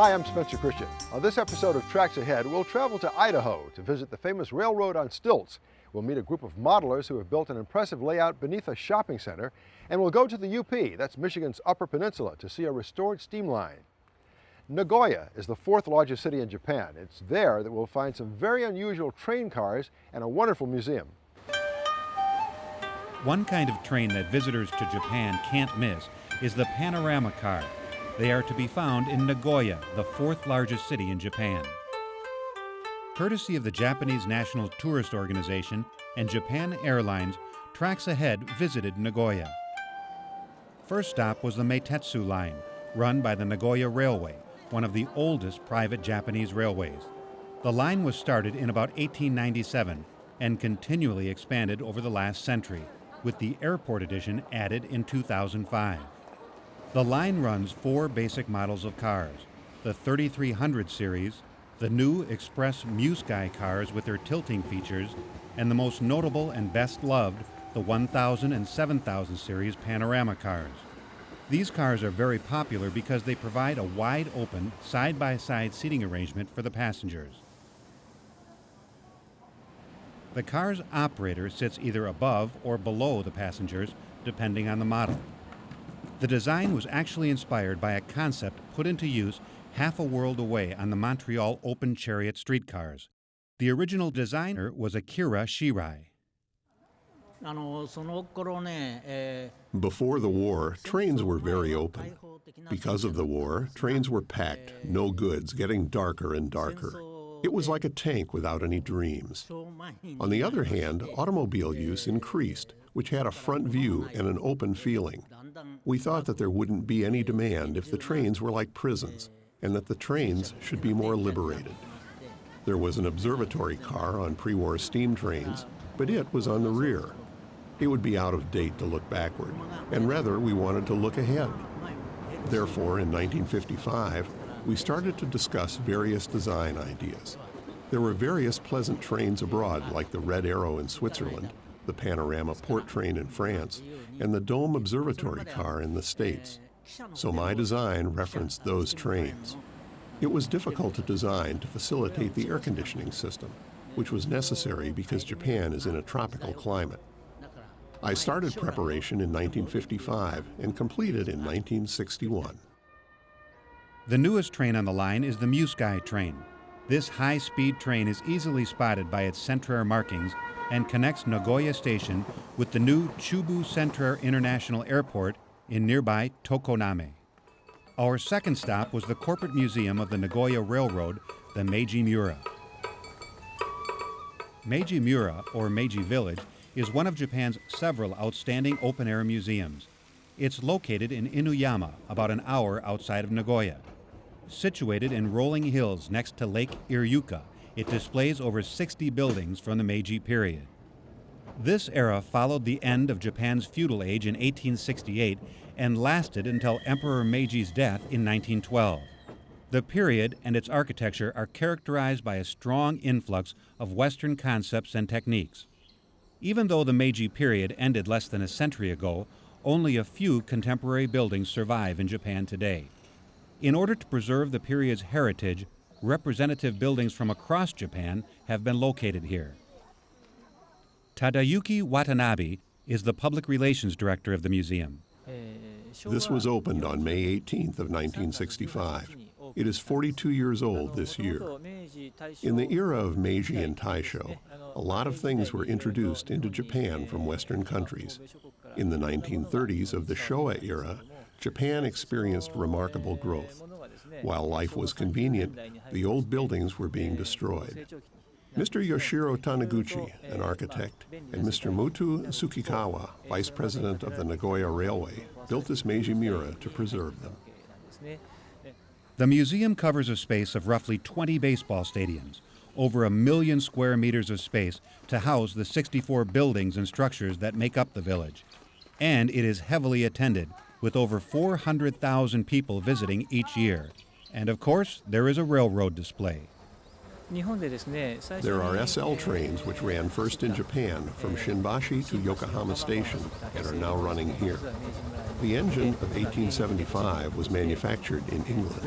Hi, I'm Spencer Christian. On this episode of Tracks Ahead, we'll travel to Idaho to visit the famous railroad on stilts. We'll meet a group of modelers who have built an impressive layout beneath a shopping center, and we'll go to the UP, that's Michigan's Upper Peninsula, to see a restored steam line. Nagoya is the fourth largest city in Japan. It's there that we'll find some very unusual train cars and a wonderful museum. One kind of train that visitors to Japan can't miss is the panorama car. They are to be found in Nagoya, the fourth largest city in Japan. Courtesy of the Japanese National Tourist Organization and Japan Airlines, Tracks Ahead visited Nagoya. First stop was the Meitetsu line, run by the Nagoya Railway, one of the oldest private Japanese railways. The line was started in about 1897 and continually expanded over the last century, with the airport edition added in 2005. The line runs four basic models of cars: the 3300 series, the new Express Muskai cars with their tilting features, and the most notable and best loved, the 1000 and 7000 series panorama cars. These cars are very popular because they provide a wide open, side-by-side seating arrangement for the passengers. The car's operator sits either above or below the passengers, depending on the model. The design was actually inspired by a concept put into use half a world away on the Montreal open chariot streetcars. The original designer was Akira Shirai. Before the war, trains were very open. Because of the war, trains were packed, no goods, getting darker and darker. It was like a tank without any dreams. On the other hand, automobile use increased, which had a front view and an open feeling. We thought that there wouldn't be any demand if the trains were like prisons, and that the trains should be more liberated. There was an observatory car on pre-war steam trains, but it was on the rear. It would be out of date to look backward, and rather we wanted to look ahead. Therefore, in 1955, we started to discuss various design ideas. There were various pleasant trains abroad, like the Red Arrow in Switzerland, the Panorama Port Train in France, and the Dome Observatory car in the States. So my design referenced those trains. It was difficult to design to facilitate the air conditioning system, which was necessary because Japan is in a tropical climate. I started preparation in 1955 and completed in 1961. The newest train on the line is the Muskai train. This high-speed train is easily spotted by its Centrair markings and connects Nagoya Station with the new Chubu Centrair International Airport in nearby Tokoname. Our second stop was the corporate museum of the Nagoya Railroad, the Meiji Mura. Meiji Mura, or Meiji Village, is one of Japan's several outstanding open-air museums. It's located in Inuyama, about an hour outside of Nagoya. Situated in rolling hills next to Lake Iryuka, it displays over 60 buildings from the Meiji period. This era followed the end of Japan's feudal age in 1868 and lasted until Emperor Meiji's death in 1912. The period and its architecture are characterized by a strong influx of Western concepts and techniques. Even though the Meiji period ended less than a century ago, only a few contemporary buildings survive in Japan today. In order to preserve the period's heritage, representative buildings from across Japan have been located here. Tadayuki Watanabe is the public relations director of the museum. This was opened on May 18th of 1965. It is 42 years old this year. In the era of Meiji and Taisho, a lot of things were introduced into Japan from Western countries. In the 1930s of the Showa era, Japan experienced remarkable growth. While life was convenient, the old buildings were being destroyed. Mr. Yoshiro Taniguchi, an architect, and Mr. Mutu Tsukikawa, vice president of the Nagoya Railway, built this Meiji Mura to preserve them. The museum covers a space of roughly 20 baseball stadiums, over 1 million square meters of space to house the 64 buildings and structures that make up the village. And it is heavily attended, with over 400,000 people visiting each year. And of course, there is a railroad display. There are SL trains which ran first in Japan from Shinbashi to Yokohama Station and are now running here. The engine of 1875 was manufactured in England.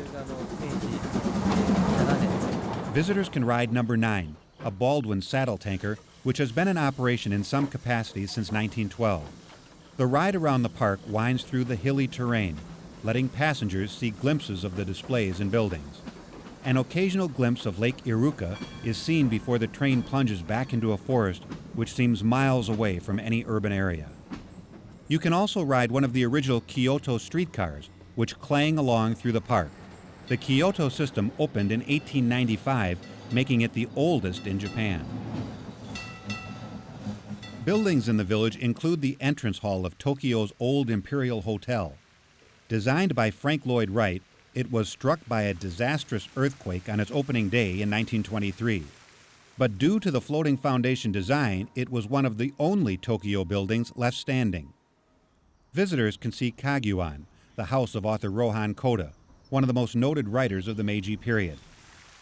Visitors can ride number 9, a Baldwin saddle tanker, which has been in operation in some capacity since 1912. The ride around the park winds through the hilly terrain, letting passengers see glimpses of the displays and buildings. An occasional glimpse of Lake Iruka is seen before the train plunges back into a forest which seems miles away from any urban area. You can also ride one of the original Kyoto streetcars, which clang along through the park. The Kyoto system opened in 1895, making it the oldest in Japan. Buildings in the village include the entrance hall of Tokyo's old Imperial Hotel. Designed by Frank Lloyd Wright, it was struck by a disastrous earthquake on its opening day in 1923. But due to the floating foundation design, it was one of the only Tokyo buildings left standing. Visitors can see Kagyuan, the house of author Rohan Koda, one of the most noted writers of the Meiji period,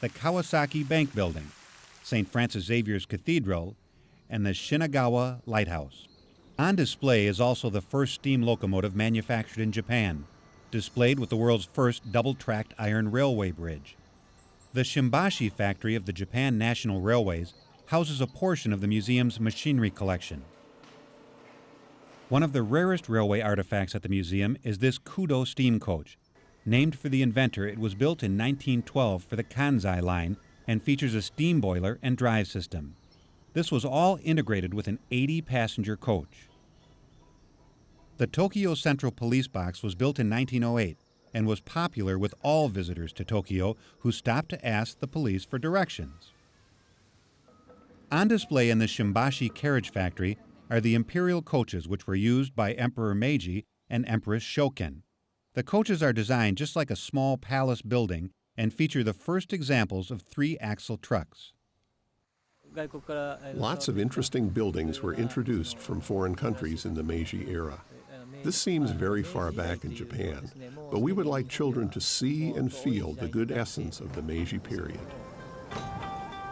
the Kawasaki Bank Building, St. Francis Xavier's Cathedral, and the Shinagawa Lighthouse. On display is also the first steam locomotive manufactured in Japan, displayed with the world's first double-tracked iron railway bridge. The Shimbashi factory of the Japan National Railways houses a portion of the museum's machinery collection. One of the rarest railway artifacts at the museum is this Kudo steam coach. Named for the inventor, it was built in 1912 for the Kansai line and features a steam boiler and drive system. This was all integrated with an 80-passenger coach. The Tokyo Central Police Box was built in 1908 and was popular with all visitors to Tokyo who stopped to ask the police for directions. On display in the Shimbashi carriage factory are the imperial coaches which were used by Emperor Meiji and Empress Shoken. The coaches are designed just like a small palace building and feature the first examples of 3-axle trucks. Lots of interesting buildings were introduced from foreign countries in the Meiji era. This seems very far back in Japan, but we would like children to see and feel the good essence of the Meiji period.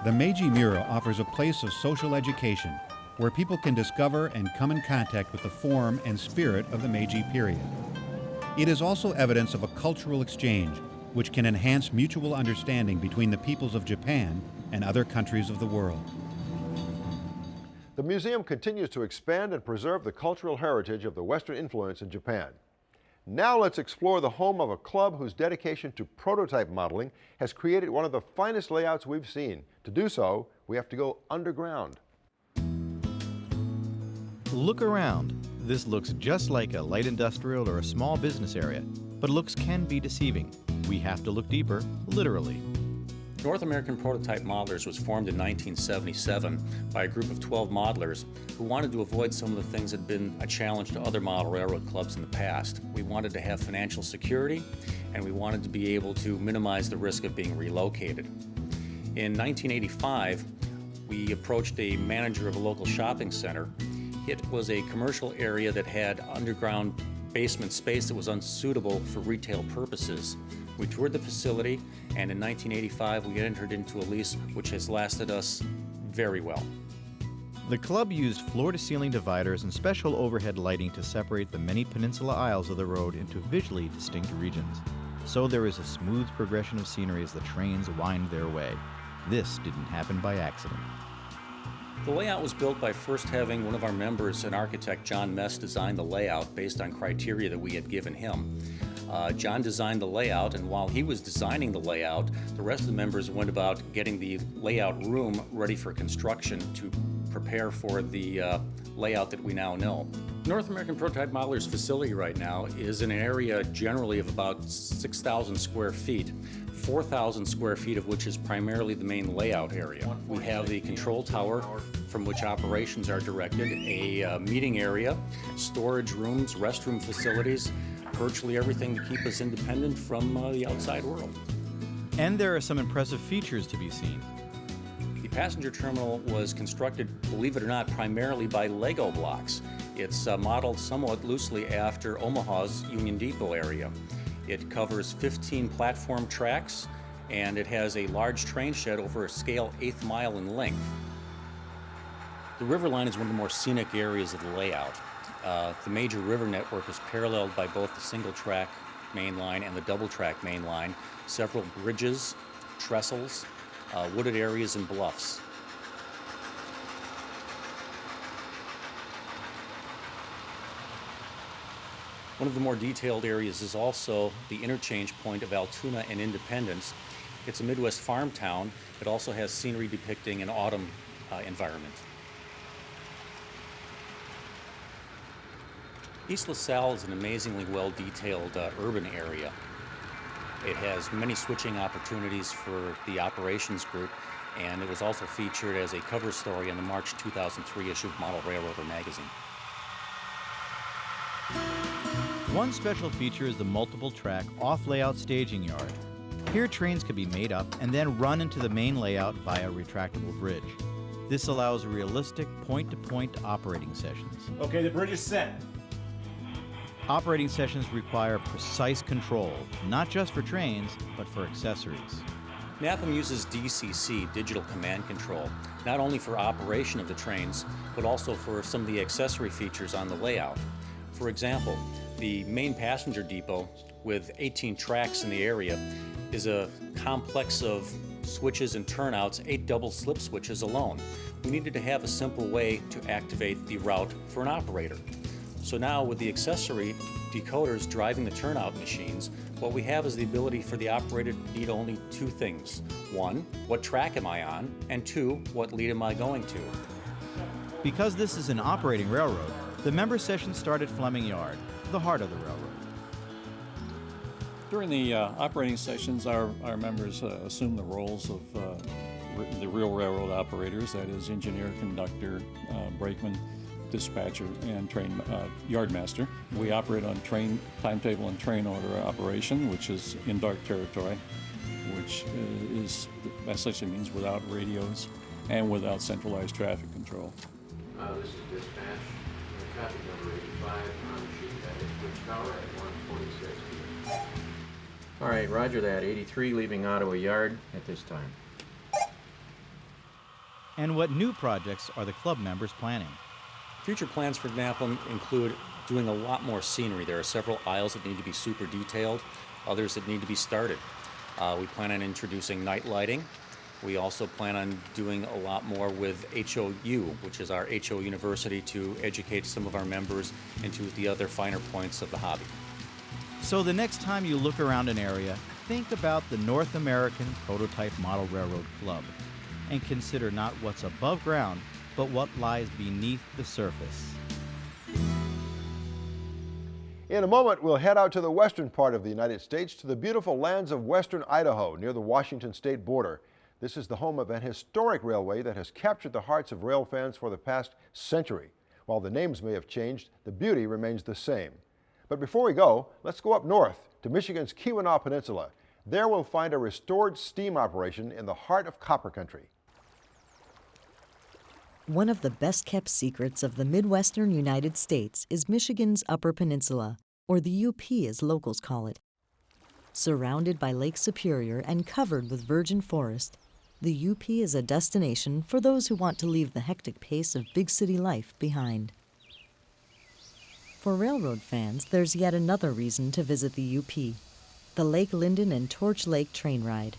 The Meiji Mura offers a place of social education where people can discover and come in contact with the form and spirit of the Meiji period. It is also evidence of a cultural exchange which can enhance mutual understanding between the peoples of Japan and other countries of the world. The museum continues to expand and preserve the cultural heritage of the Western influence in Japan. Now let's explore the home of a club whose dedication to prototype modeling has created one of the finest layouts we've seen. To do so, we have to go underground. Look around. This looks just like a light industrial or a small business area, but looks can be deceiving. We have to look deeper, literally. North American Prototype Modelers was formed in 1977 by a group of 12 modelers who wanted to avoid some of the things that had been a challenge to other model railroad clubs in the past. We wanted to have financial security, and we wanted to be able to minimize the risk of being relocated. In 1985, we approached a manager of a local shopping center. It was a commercial area that had underground basement space that was unsuitable for retail purposes. We toured the facility, and in 1985 we entered into a lease which has lasted us very well. The club used floor-to-ceiling dividers and special overhead lighting to separate the many peninsula aisles of the road into visually distinct regions. So there is a smooth progression of scenery as the trains wind their way. This didn't happen by accident. The layout was built by first having one of our members, an architect, John Mess, design the layout based on criteria that we had given him. John designed the layout, and while he was designing the layout, the rest of the members went about getting the layout room ready for construction to prepare for the layout that we now know. North American Prototype Modelers facility right now is in an area generally of about 6,000 square feet, 4,000 square feet of which is primarily the main layout area. We have the control tower from which operations are directed, a meeting area, storage rooms, restroom facilities, virtually everything to keep us independent from the outside world. And there are some impressive features to be seen. The passenger terminal was constructed, believe it or not, primarily by Lego blocks. It's modeled somewhat loosely after Omaha's Union Depot area. It covers 15 platform tracks, and it has a large train shed over a scale 1/8 mile in length. The river line is one of the more scenic areas of the layout. The major river network is paralleled by both the single-track main line and the double-track main line, several bridges, trestles, wooded areas, and bluffs. One of the more detailed areas is also the interchange point of Altoona and Independence. It's a Midwest farm town. It also has scenery depicting an autumn environment. East LaSalle is an amazingly well-detailed urban area. It has many switching opportunities for the operations group, and it was also featured as a cover story in the March 2003 issue of Model Railroader magazine. One special feature is the multiple-track off-layout staging yard. Here trains can be made up and then run into the main layout via a retractable bridge. This allows realistic point-to-point operating sessions. Okay, the bridge is set. Operating sessions require precise control, not just for trains, but for accessories. NAPM uses DCC, Digital Command Control, not only for operation of the trains, but also for some of the accessory features on the layout. For example, the main passenger depot, with 18 tracks in the area, is a complex of switches and turnouts, 8 double slip switches alone. We needed to have a simple way to activate the route for an operator. So now with the accessory decoders driving the turnout machines, what we have is the ability for the operator to need only 2 things. 1, what track am I on? And 2, what lead am I going to? Because this is an operating railroad, the member session started Fleming Yard, the heart of the railroad. During the operating sessions, our members assume the roles of the real railroad operators, that is engineer, conductor, brakeman, dispatcher, and train yardmaster. We operate on train timetable and train order operation, which is in dark territory, which essentially means without radios and without centralized traffic control. This is dispatch. Copy number 85 on the sheet. That is switch tower at 146. All right, roger that. 83 leaving Ottawa Yard at this time. And what new projects are the club members planning? Future plans for NAPM include doing a lot more scenery. There are several aisles that need to be super detailed, others that need to be started. We plan on introducing night lighting. We also plan on doing a lot more with HOU, which is our HO University, to educate some of our members into the other finer points of the hobby. So the next time you look around an area, think about the North American Prototype Model Railroad Club and consider not what's above ground, but what lies beneath the surface. In a moment, we'll head out to the western part of the United States to the beautiful lands of western Idaho near the Washington state border. This is the home of an historic railway that has captured the hearts of rail fans for the past century. While the names may have changed, the beauty remains the same. But before we go, let's go up north to Michigan's Keweenaw Peninsula. There we'll find a restored steam operation in the heart of copper country. One of the best-kept secrets of the Midwestern United States is Michigan's Upper Peninsula, or the UP as locals call it. Surrounded by Lake Superior and covered with virgin forest, the UP is a destination for those who want to leave the hectic pace of big city life behind. For railroad fans, there's yet another reason to visit the UP, the Lake Linden and Torch Lake train ride.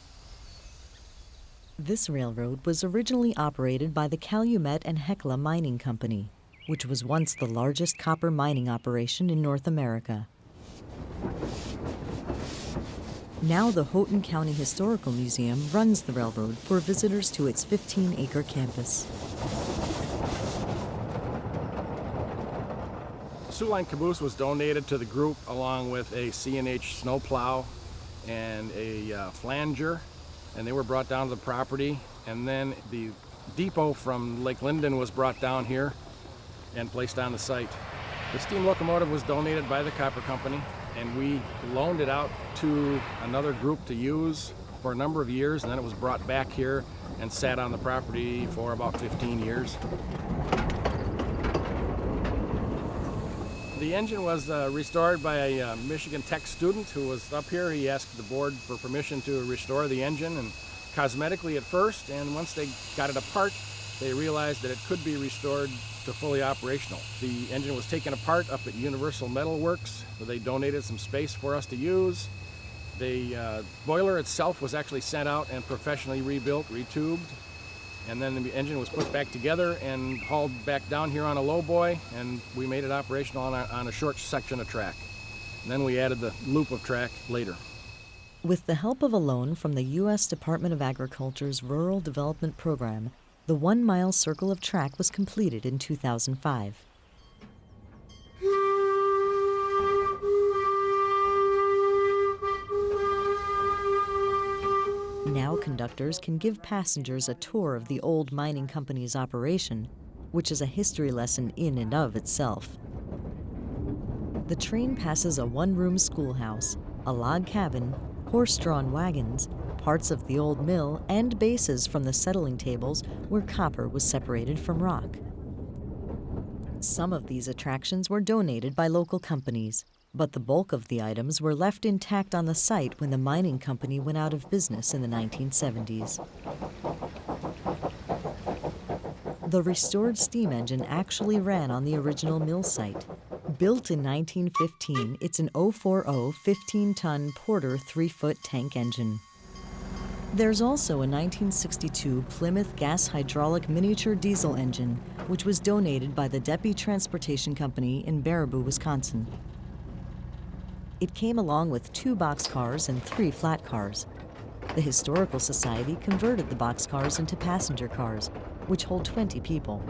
This railroad was originally operated by the Calumet and Hecla Mining Company, which was once the largest copper mining operation in North America. Now the Houghton County Historical Museum runs the railroad for visitors to its 15-acre campus. Sioux Line caboose was donated to the group along with a C&H snowplow and a flanger, and they were brought down to the property. And then the depot from Lake Linden was brought down here and placed on the site. The steam locomotive was donated by the Copper Company, and we loaned it out to another group to use for a number of years, and then it was brought back here and sat on the property for about 15 years. The engine was restored by a Michigan Tech student who was up here. He asked the board for permission to restore the engine, and cosmetically at first, and once they got it apart, they realized that it could be restored to fully operational. The engine was taken apart up at Universal Metal Works, where they donated some space for us to use. The boiler itself was actually sent out and professionally rebuilt, retubed, and then the engine was put back together and hauled back down here on a lowboy, and we made it operational on a short section of track. And then we added the loop of track later. With the help of a loan from the U.S. Department of Agriculture's Rural Development Program, the 1-mile circle of track was completed in 2005. Now conductors can give passengers a tour of the old mining company's operation, which is a history lesson in and of itself. The train passes a one-room schoolhouse, a log cabin, horse-drawn wagons, parts of the old mill, and bases from the settling tables where copper was separated from rock. Some of these attractions were donated by local companies, but the bulk of the items were left intact on the site when the mining company went out of business in the 1970s. The restored steam engine actually ran on the original mill site. Built in 1915, it's an 040 15-ton Porter 3-foot tank engine. There's also a 1962 Plymouth gas hydraulic miniature diesel engine, which was donated by the Deppy Transportation Company in Baraboo, Wisconsin. It came along with 2 boxcars and 3 flat cars. The Historical Society converted the boxcars into passenger cars, which hold 20 people.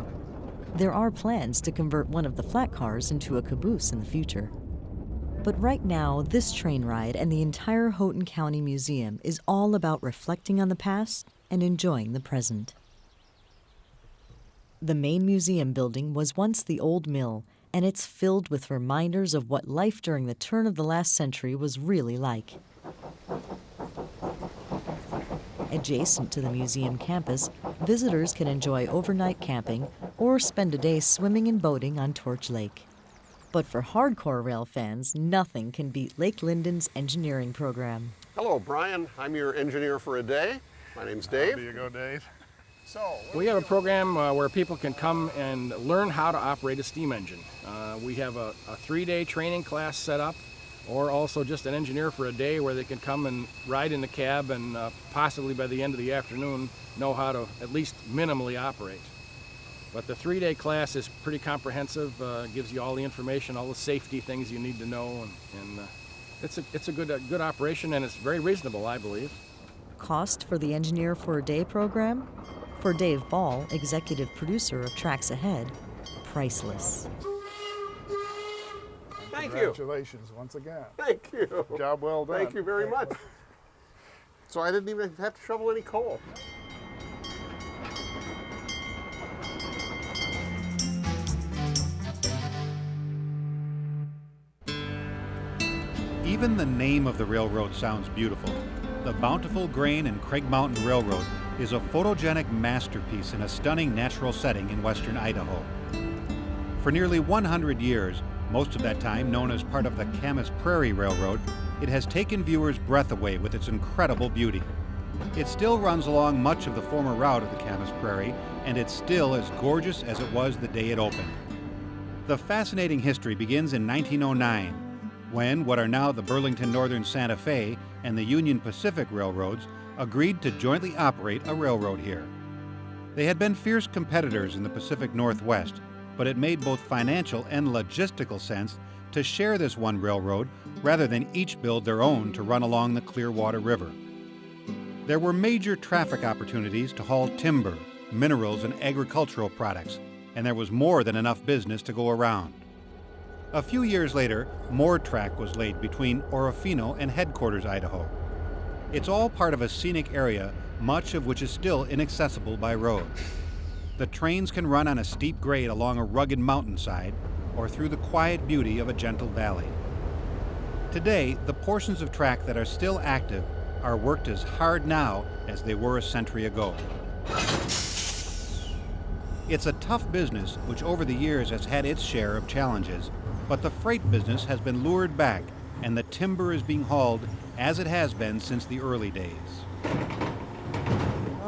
There are plans to convert one of the flat cars into a caboose in the future. But right now, this train ride and the entire Houghton County Museum is all about reflecting on the past and enjoying the present. The main museum building was once the old mill, and it's filled with reminders of what life during the turn of the last century was really like. Adjacent to the museum campus, visitors can enjoy overnight camping or spend a day swimming and boating on Torch Lake. But for hardcore rail fans, nothing can beat Lake Linden's engineering program. Hello, Brian. I'm your engineer for a day. My name's Dave. There you go, Dave. We have a program where people can come and learn how to operate a steam engine. We have a 3-day training class set up, or also just an engineer for a day where they can come and ride in the cab and possibly by the end of the afternoon know how to at least minimally operate. But the 3-day class is pretty comprehensive, gives you all the information, all the safety things you need to know, and it's a good operation, and it's very reasonable, I believe. Cost for the Engineer for a Day program? For Dave Ball, executive producer of Tracks Ahead, priceless. Thank you. Congratulations once again. Thank you. Job well done. Thank you very much. So I didn't even have to shovel any coal. Even the name of the railroad sounds beautiful. The Bountiful Grain and Craig Mountain Railroad is a photogenic masterpiece in a stunning natural setting in western Idaho. For nearly 100 years, most of that time known as part of the Camas Prairie Railroad, it has taken viewers' breath away with its incredible beauty. It still runs along much of the former route of the Camas Prairie, and it's still as gorgeous as it was the day it opened. The fascinating history begins in 1909, when what are now the Burlington Northern Santa Fe and the Union Pacific Railroads agreed to jointly operate a railroad here. They had been fierce competitors in the Pacific Northwest, but it made both financial and logistical sense to share this one railroad rather than each build their own to run along the Clearwater River. There were major traffic opportunities to haul timber, minerals, and agricultural products, and there was more than enough business to go around. A few years later, more track was laid between Orofino and Headquarters, Idaho. It's all part of a scenic area, much of which is still inaccessible by road. The trains can run on a steep grade along a rugged mountainside or through the quiet beauty of a gentle valley. Today, the portions of track that are still active are worked as hard now as they were a century ago. It's a tough business which over the years has had its share of challenges, but the freight business has been lured back and the timber is being hauled as it has been since the early days.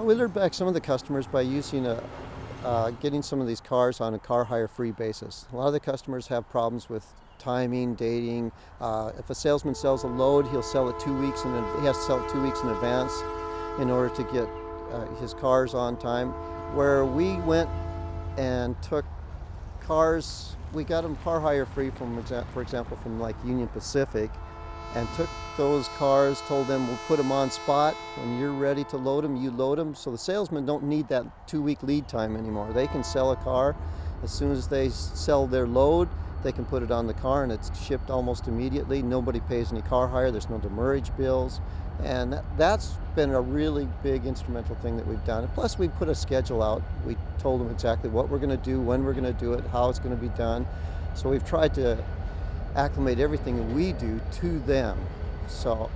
We lured back some of the customers by using getting some of these cars on a car hire free basis. A lot of the customers have problems with timing, dating. If a salesman sells a load, he'll sell it 2 weeks, and he has to sell it 2 weeks in advance in order to get his cars on time. Where we went and took cars, we got them car hire free from, for example, from like Union Pacific, and took those cars, told them we'll put them on spot. When you're ready to load them, you load them. So the salesmen don't need that 2-week lead time anymore. They can sell a car as soon as they sell their load. They can put it on the car and it's shipped almost immediately. Nobody pays any car hire. There's no demurrage bills. And that's been a really big instrumental thing that we've done. Plus, we put a schedule out. We told them exactly what we're going to do, when we're going to do it, how it's going to be done. So we've tried to acclimate everything we do to them. So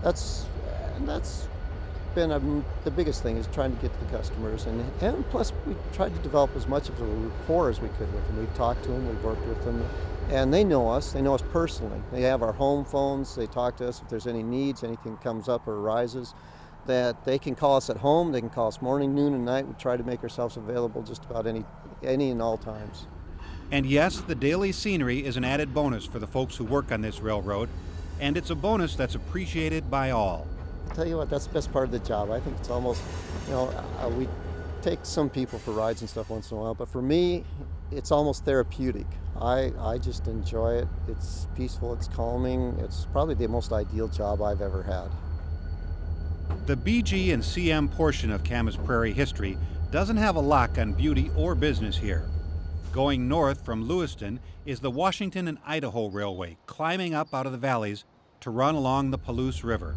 that's been the biggest thing, is trying to get to the customers. And plus, we tried to develop as much of a rapport as we could with them. We've talked to them, we've worked with them, and they know us personally. They have our home phones, they talk to us if there's any needs, anything comes up or arises, that they can call us at home, they can call us morning, noon, and night. We try to make ourselves available just about any and all times. And yes, the daily scenery is an added bonus for the folks who work on this railroad, and it's a bonus that's appreciated by all. I'll tell you what, that's the best part of the job. I think it's almost, we take some people for rides and stuff once in a while, but for me, it's almost therapeutic. I just enjoy it. It's peaceful, it's calming. It's probably the most ideal job I've ever had. The BG and CM portion of Camas Prairie history doesn't have a lock on beauty or business here. Going north from Lewiston is the Washington and Idaho Railway, climbing up out of the valleys to run along the Palouse River.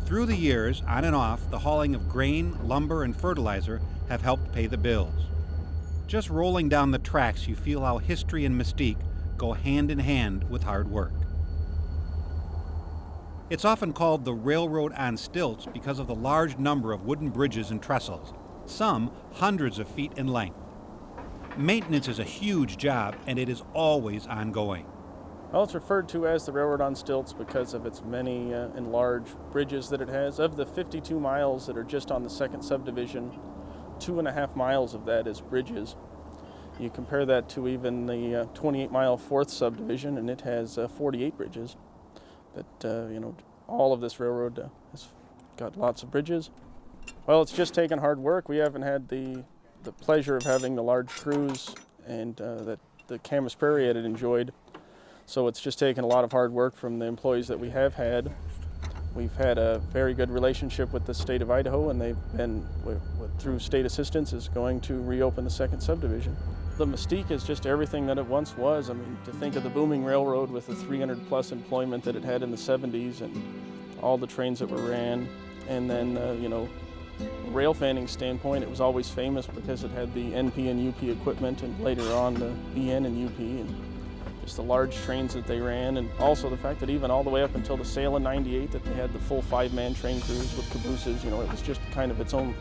Through the years, on and off, the hauling of grain, lumber, and fertilizer have helped pay the bills. Just rolling down the tracks, you feel how history and mystique go hand in hand with hard work. It's often called the railroad on stilts because of the large number of wooden bridges and trestles, some hundreds of feet in length. Maintenance is a huge job, and it is always ongoing. Well, it's referred to as the railroad on stilts because of its many and large bridges that it has. Of the 52 miles that are just on the second subdivision, 2.5 miles of that is bridges. You compare that to even the 28-mile fourth subdivision, and it has 48 bridges. That all of this railroad has got lots of bridges. Well, it's just taken hard work. We haven't had the pleasure of having the large crews and that the Camas Prairie had enjoyed. So it's just taken a lot of hard work from the employees that we have had. We've had a very good relationship with the state of Idaho, and they've been, through state assistance, is going to reopen the second subdivision. The mystique is just everything that it once was. I mean, to think of the booming railroad with the 300+ employment that it had in the 70s and all the trains that were ran. And then, rail fanning standpoint, it was always famous because it had the NP and UP equipment, and later on the BN and UP, and just the large trains that they ran, and also the fact that even all the way up until the sale in '98 that they had the full 5-man train crews with cabooses. It was just kind of its own,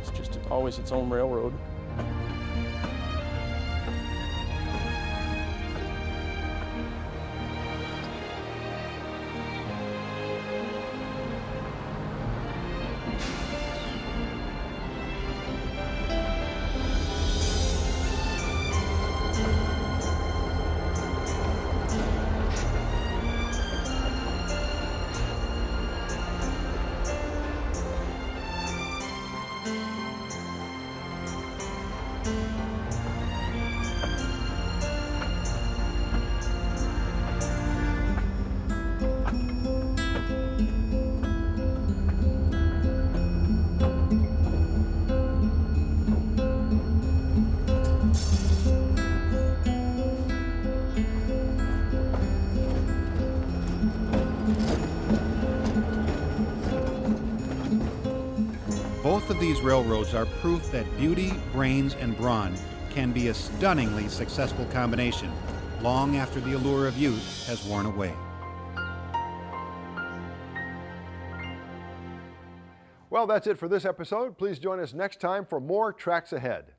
it's just always its own railroad. Both of these railroads are proof that beauty, brains, and brawn can be a stunningly successful combination, long after the allure of youth has worn away. Well, that's it for this episode. Please join us next time for more Tracks Ahead.